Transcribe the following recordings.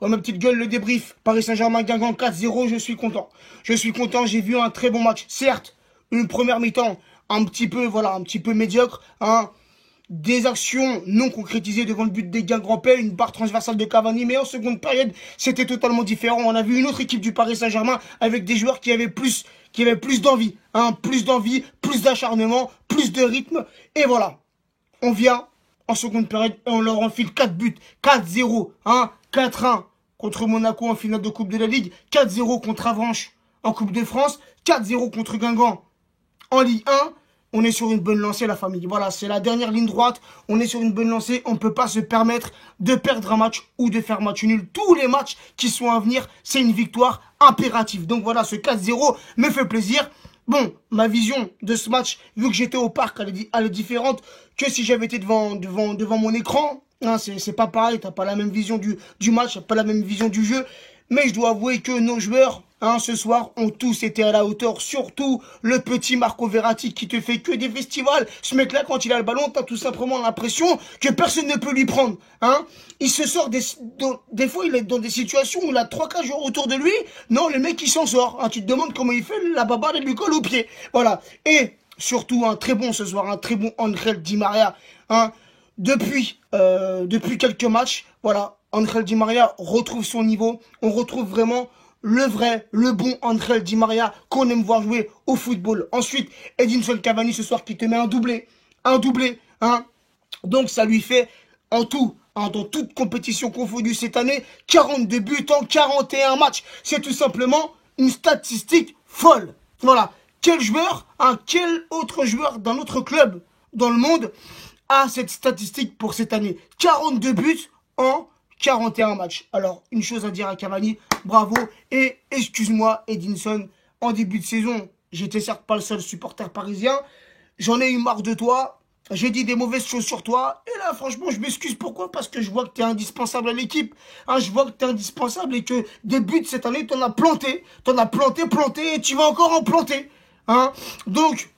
Oh, ma petite gueule, le débrief. Paris Saint-Germain, Guingamp 4-0, je suis content. Je suis content, j'ai vu un très bon match. Certes, une première mi-temps un petit peu médiocre, hein. Des actions non concrétisées devant le but des Guingampais, une barre transversale de Cavani, mais en seconde période, c'était totalement différent. On a vu une autre équipe du Paris Saint-Germain avec des joueurs qui avaient plus d'envie, hein, plus d'acharnement, plus de rythme. Et voilà, on vient en seconde période et on leur enfile 4 buts, 4-0, hein, 4-1 contre Monaco en finale de Coupe de la Ligue, 4-0 contre Avranches en Coupe de France, 4-0 contre Guingamp en Ligue 1. On est sur une bonne lancée, la famille. Voilà, c'est la dernière ligne droite. On est sur une bonne lancée. On ne peut pas se permettre de perdre un match ou de faire match nul. Tous les matchs qui sont à venir, c'est une victoire impérative. Donc voilà, ce 4-0 me fait plaisir. Bon, ma vision de ce match, vu que j'étais au parc, elle est différente que si j'avais été devant mon écran. Hein, c'est pas pareil, t'as pas la même vision du match, t'as pas la même vision du jeu. Mais je dois avouer que nos joueurs, hein, ce soir, ont tous été à la hauteur. Surtout le petit Marco Verratti qui te fait que des festivals. Ce mec-là, quand il a le ballon, t'as tout simplement l'impression que personne ne peut lui prendre. Hein. Il se sort des fois, il est dans des situations où il a 3-4 joueurs autour de lui. Non, le mec, il s'en sort. Hein. Tu te demandes comment il fait, la babarde, elle lui colle au pied. Voilà. Et surtout, un très bon ce soir, un très bon Angel Di Maria. Hein. Depuis quelques matchs, voilà, Angel Di Maria retrouve son niveau. On retrouve vraiment le bon Angel Di Maria qu'on aime voir jouer au football. Ensuite, Edinson Cavani ce soir qui te met un doublé, hein. Donc ça lui fait en tout, hein, dans toute compétition confondue cette année, 42 buts en 41 matchs. C'est tout simplement une statistique folle. Voilà, quel joueur, hein, quel autre joueur d'un autre club dans le monde a cette statistique pour cette année? 42 buts en 41 matchs. Alors, une chose à dire à Cavani, bravo. Et excuse-moi, Edinson, en début de saison, j'étais certes pas le seul supporter parisien. J'en ai eu marre de toi. J'ai dit des mauvaises choses sur toi. Et là, franchement, je m'excuse. Pourquoi? Parce que je vois que tu es indispensable à l'équipe. Hein, je vois que tu es indispensable et que des buts cette année, tu en as planté. Tu en as planté, et tu vas encore en planter. Hein. Donc,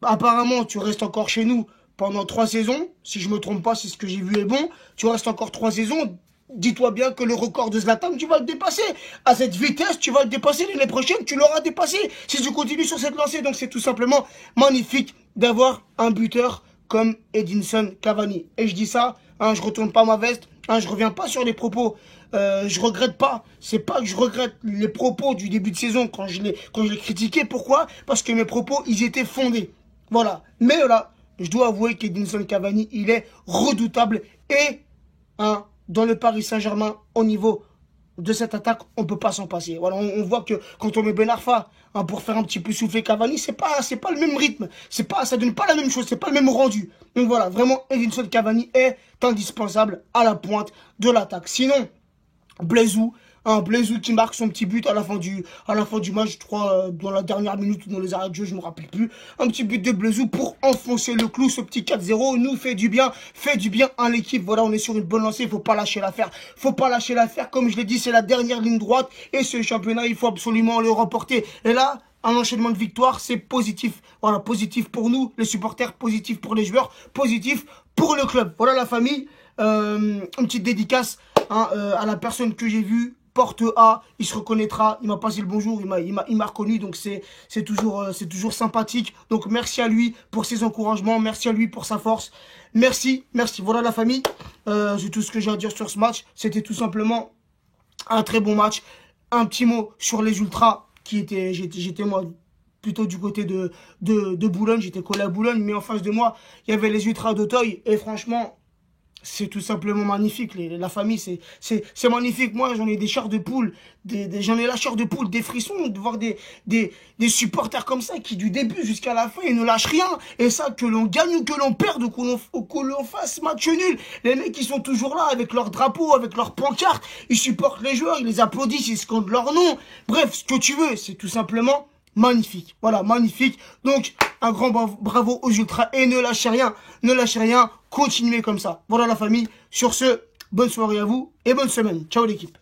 apparemment, tu restes encore chez nous pendant 3 saisons. Si je me trompe pas, c'est ce que j'ai vu est bon. Tu restes encore 3 saisons. Dis-toi bien que le record de Zlatan, tu vas le dépasser. À cette vitesse, tu vas le dépasser. L'année prochaine, tu l'auras dépassé. Si tu continues sur cette lancée. Donc c'est tout simplement magnifique d'avoir un buteur comme Edinson Cavani. Et je dis ça, hein, je retourne pas ma veste. Hein, je reviens pas sur les propos. Je regrette pas. C'est pas que je regrette les propos du début de saison quand je l'ai critiqué. Pourquoi? Parce que mes propos, ils étaient fondés. Voilà. Mais là, je dois avouer qu'Edinson Cavani, il est redoutable. Et hein, dans le Paris Saint-Germain, au niveau de cette attaque, on ne peut pas s'en passer. Voilà, on voit que quand on met Ben Arfa, hein, pour faire un petit peu souffler Cavani, c'est pas le même rythme. Ça donne pas la même chose, c'est pas le même rendu. Donc voilà, vraiment, Edinson Cavani est indispensable à la pointe de l'attaque. Sinon, Blaisou qui marque son petit but à la fin du match, je crois, dans la dernière minute ou dans les arrêts de jeu, je ne me rappelle plus. Un petit but de Blaisou pour enfoncer le clou, ce petit 4-0 nous fait du bien à l'équipe. Voilà, on est sur une bonne lancée, il faut pas lâcher l'affaire. Comme je l'ai dit, c'est la dernière ligne droite et ce championnat, il faut absolument le remporter. Et là, un enchaînement de victoires, c'est positif. Voilà, positif pour nous, les supporters, positif pour les joueurs, positif pour le club. Voilà la famille, une petite dédicace hein, à la personne que j'ai vue. Porte A, il se reconnaîtra, il m'a passé le bonjour, il m'a reconnu, donc c'est toujours sympathique. Donc merci à lui pour ses encouragements, merci à lui pour sa force. Merci. Voilà la famille, c'est tout ce que j'ai à dire sur ce match. C'était tout simplement un très bon match. Un petit mot sur les ultras, j'étais moi plutôt du côté de Boulogne, j'étais collé à Boulogne, mais en face de moi, il y avait les ultras d'Auteuil, et franchement, c'est tout simplement magnifique, la famille, c'est magnifique. Moi, j'en ai des chairs de poule, j'en ai la chair de poule, des frissons, de voir des supporters comme ça, qui du début jusqu'à la fin, ils ne lâchent rien. Et ça, que l'on gagne ou que l'on perde, ou que l'on fasse match nul. Les mecs, ils sont toujours là, avec leur drapeau, avec leur pancarte, ils supportent les joueurs, ils les applaudissent, ils scandent leur nom. Bref, ce que tu veux, c'est tout simplement magnifique. Voilà, magnifique. Donc, un grand bravo aux ultras et ne lâchez rien, continuez comme ça. Voilà la famille. Sur ce, bonne soirée à vous et bonne semaine. Ciao l'équipe.